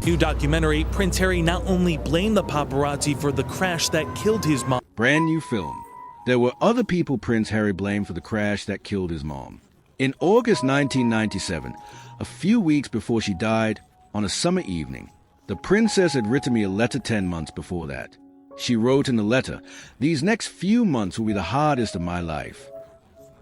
New documentary, Prince Harry not only blamed the paparazzi for the crash that killed his mom. Brand new film. There were other people Prince Harry blamed for the crash that killed his mom. In August 1997, a few weeks before she died, on a summer evening, the princess had written me a letter 10 months before that. She wrote in the letter, "These next few months will be the hardest of my life."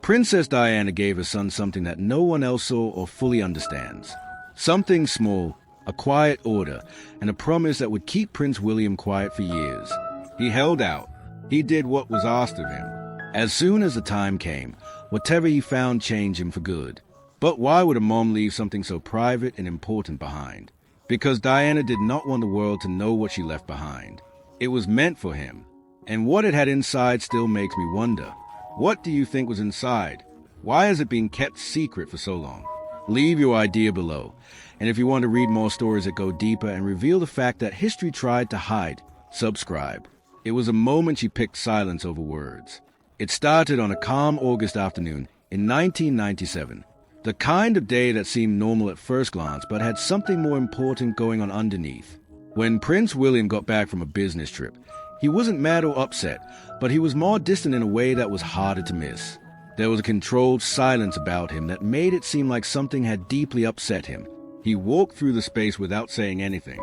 Princess Diana gave her son something that no one else saw or fully understands. Something small, a quiet order, and a promise that would keep Prince William quiet for years. He held out. He did what was asked of him. As soon as the time came, whatever he found changed him for good. But why would a mom leave something so private and important behind? Because Diana did not want the world to know what she left behind. It was meant for him. And what it had inside still makes me wonder. What do you think was inside? Why has it been kept secret for so long? Leave your idea below. And if you want to read more stories that go deeper and reveal the fact that history tried to hide, subscribe. It was a moment she picked silence over words. It started on a calm August afternoon in 1997. The kind of day that seemed normal at first glance but had something more important going on underneath. When Prince William got back from a business trip, he wasn't mad or upset, but he was more distant in a way that was harder to miss. There was a controlled silence about him that made it seem like something had deeply upset him. He walked through the space without saying anything.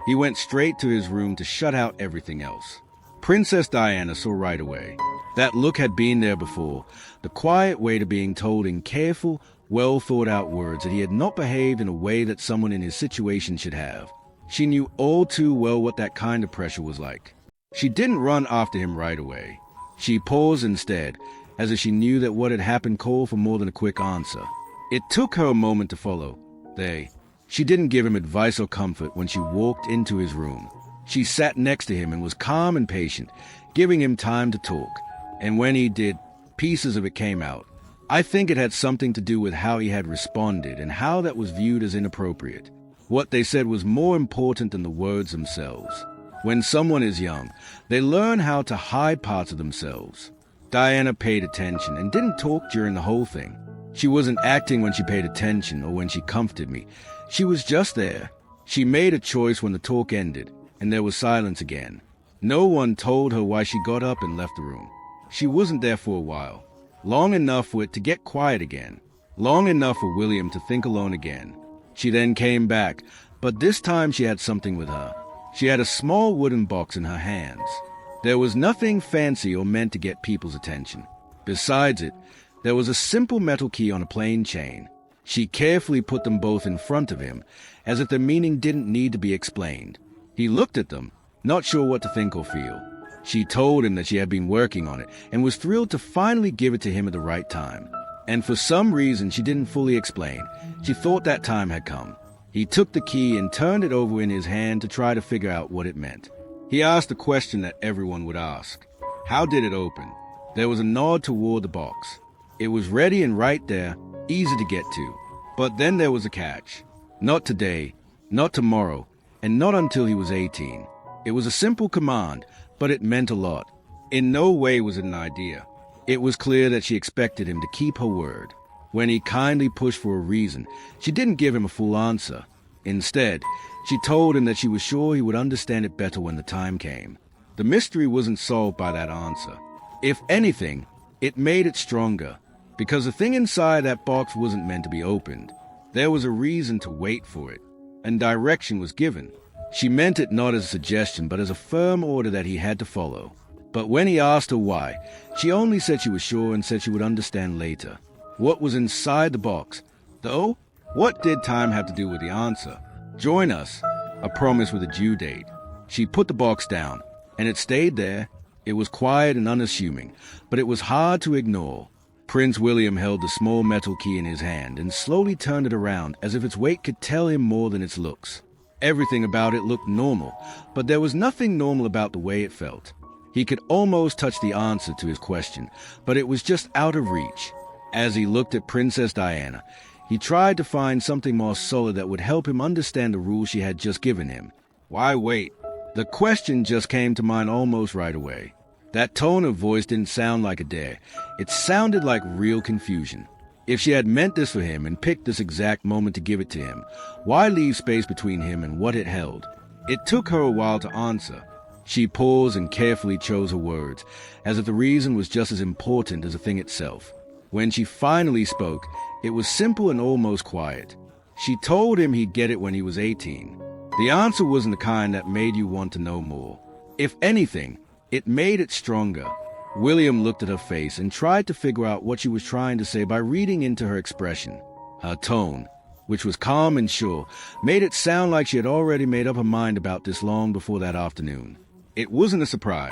He went straight to his room to shut out everything else. Princess Diana saw right away. That look had been there before, the quiet way to being told in careful, well-thought-out words that he had not behaved in a way that someone in his situation should have. She knew all too well what that kind of pressure was like. She didn't run after him right away. She paused instead, as if she knew that what had happened called for more than a quick answer. It took her a moment to follow. She didn't give him advice or comfort when she walked into his room. She sat next to him and was calm and patient, giving him time to talk. And when he did, pieces of it came out. I think it had something to do with how he had responded and how that was viewed as inappropriate. What they said was more important than the words themselves. When someone is young, they learn how to hide parts of themselves. Diana paid attention and didn't talk during the whole thing. She wasn't acting when she paid attention or when she comforted me. She was just there. She made a choice when the talk ended, and there was silence again. No one told her why she got up and left the room. She wasn't there for a while. Long enough for it to get quiet again. Long enough for William to think alone again. She then came back, but this time she had something with her. She had a small wooden box in her hands. There was nothing fancy or meant to get people's attention. Besides it, there was a simple metal key on a plain chain. She carefully put them both in front of him, as if their meaning didn't need to be explained. He looked at them, not sure what to think or feel. She told him that she had been working on it and was thrilled to finally give it to him at the right time. And for some reason she didn't fully explain. She thought that time had come. He took the key and turned it over in his hand to try to figure out what it meant. He asked the question that everyone would ask. How did it open? There was a nod toward the box. It was ready and right there, easy to get to. But then there was a catch. Not today, not tomorrow, and not until he was 18. It was a simple command, but it meant a lot. In no way was it an idea. It was clear that she expected him to keep her word. When he kindly pushed for a reason, she didn't give him a full answer. Instead, she told him that she was sure he would understand it better when the time came. The mystery wasn't solved by that answer. If anything, it made it stronger, because the thing inside that box wasn't meant to be opened. There was a reason to wait for it, and direction was given. She meant it not as a suggestion, but as a firm order that he had to follow. But when he asked her why, she only said she was sure and said she would understand later. What was inside the box? Though, what did time have to do with the answer? Join us, a promise with a due date. She put the box down, and it stayed there. It was quiet and unassuming, but it was hard to ignore. Prince William held the small metal key in his hand and slowly turned it around as if its weight could tell him more than its looks. Everything about it looked normal, but there was nothing normal about the way it felt. He could almost touch the answer to his question, but it was just out of reach. As he looked at Princess Diana, he tried to find something more solid that would help him understand the rules she had just given him. Why wait? The question just came to mind almost right away. That tone of voice didn't sound like a dare. It sounded like real confusion. If she had meant this for him and picked this exact moment to give it to him, why leave space between him and what it held? It took her a while to answer. She paused and carefully chose her words, as if the reason was just as important as the thing itself. When she finally spoke, it was simple and almost quiet. She told him he'd get it when he was 18. The answer wasn't the kind that made you want to know more. If anything, it made it stronger. William looked at her face and tried to figure out what she was trying to say by reading into her expression. Her tone, which was calm and sure, made it sound like she had already made up her mind about this long before that afternoon. It wasn't a surprise.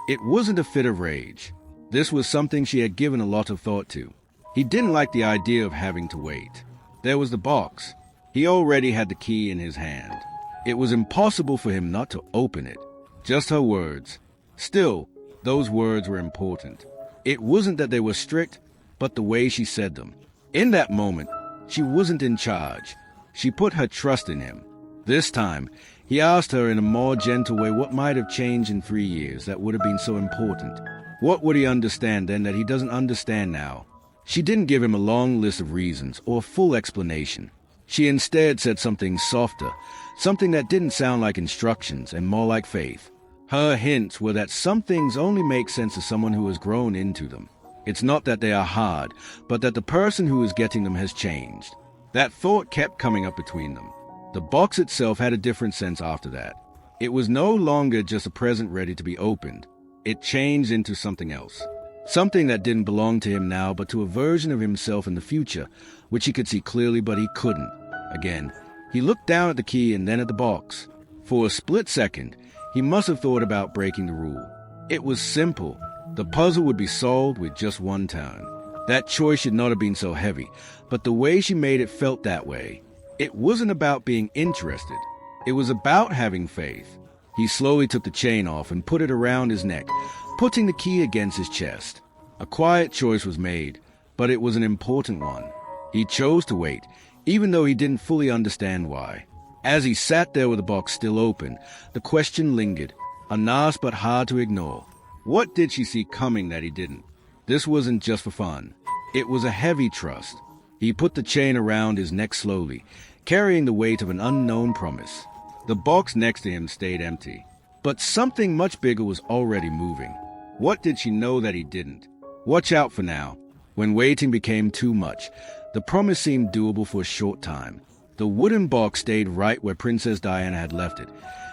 It wasn't a fit of rage. This was something she had given a lot of thought to. He didn't like the idea of having to wait. There was the box. He already had the key in his hand. It was impossible for him not to open it. Just her words. Still, those words were important. It wasn't that they were strict, but the way she said them. In that moment, she wasn't in charge. She put her trust in him. This time, he asked her in a more gentle way what might have changed in 3 years that would have been so important. What would he understand then that he doesn't understand now? She didn't give him a long list of reasons or a full explanation. She instead said something softer, something that didn't sound like instructions and more like faith. Her hints were that some things only make sense to someone who has grown into them. It's not that they are hard, but that the person who is getting them has changed. That thought kept coming up between them. The box itself had a different sense after that. It was no longer just a present ready to be opened. It changed into something else. Something that didn't belong to him now, but to a version of himself in the future, which he could see clearly, but he couldn't. Again, he looked down at the key and then at the box. For a split second, he must have thought about breaking the rule. It was simple. The puzzle would be solved with just one turn. That choice should not have been so heavy, but the way she made it felt that way. It wasn't about being interested. It was about having faith. He slowly took the chain off and put it around his neck, putting the key against his chest. A quiet choice was made, but it was an important one. He chose to wait, even though he didn't fully understand why. As he sat there with the box still open, the question lingered, unasked but hard to ignore. What did she see coming that he didn't? This wasn't just for fun. It was a heavy trust. He put the chain around his neck slowly, carrying the weight of an unknown promise. The box next to him stayed empty. But something much bigger was already moving. What did she know that he didn't? Watch out for now. When waiting became too much, the promise seemed doable for a short time. The wooden box stayed right where Princess Diana had left it,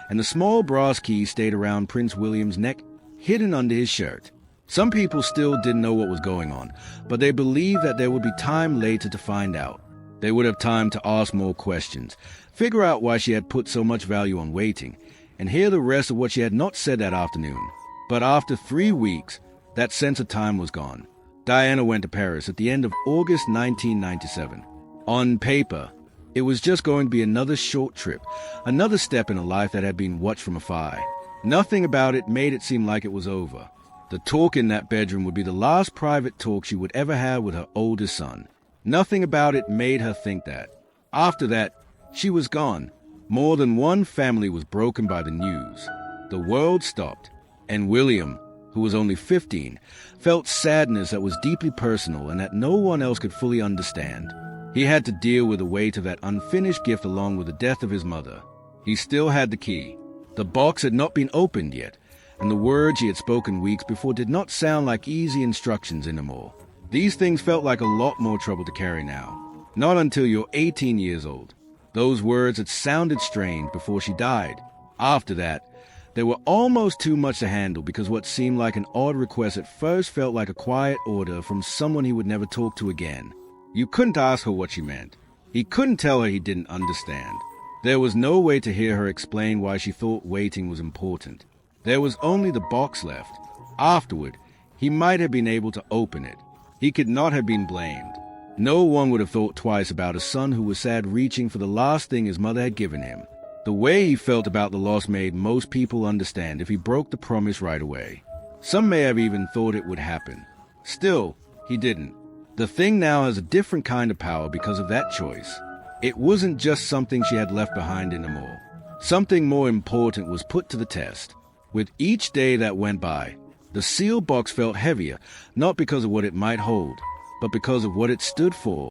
and the small brass key stayed around Prince William's neck, hidden under his shirt. Some people still didn't know what was going on, but they believed that there would be time later to find out. They would have time to ask more questions, figure out why she had put so much value on waiting, and hear the rest of what she had not said that afternoon. But after 3 weeks, that sense of time was gone. Diana went to Paris at the end of August 1997. On paper, it was just going to be another short trip, another step in a life that had been watched from afar. Nothing about it made it seem like it was over. The talk in that bedroom would be the last private talk she would ever have with her oldest son. Nothing about it made her think that. After that, she was gone. More than one family was broken by the news. The world stopped, and William, who was only 15, felt sadness that was deeply personal and that no one else could fully understand. He had to deal with the weight of that unfinished gift along with the death of his mother. He still had the key. The box had not been opened yet, and the words he had spoken weeks before did not sound like easy instructions anymore. These things felt like a lot more trouble to carry now. Not until you're 18 years old. Those words had sounded strange before she died. After that, they were almost too much to handle because what seemed like an odd request at first felt like a quiet order from someone he would never talk to again. You couldn't ask her what she meant. He couldn't tell her he didn't understand. There was no way to hear her explain why she thought waiting was important. There was only the box left. Afterward, he might have been able to open it. He could not have been blamed. No one would have thought twice about a son who was sad reaching for the last thing his mother had given him. The way he felt about the loss made most people understand if he broke the promise right away. Some may have even thought it would happen. Still, he didn't. The thing now has a different kind of power because of that choice. It wasn't just something she had left behind anymore. Something more important was put to the test. With each day that went by, the sealed box felt heavier, not because of what it might hold, but because of what it stood for.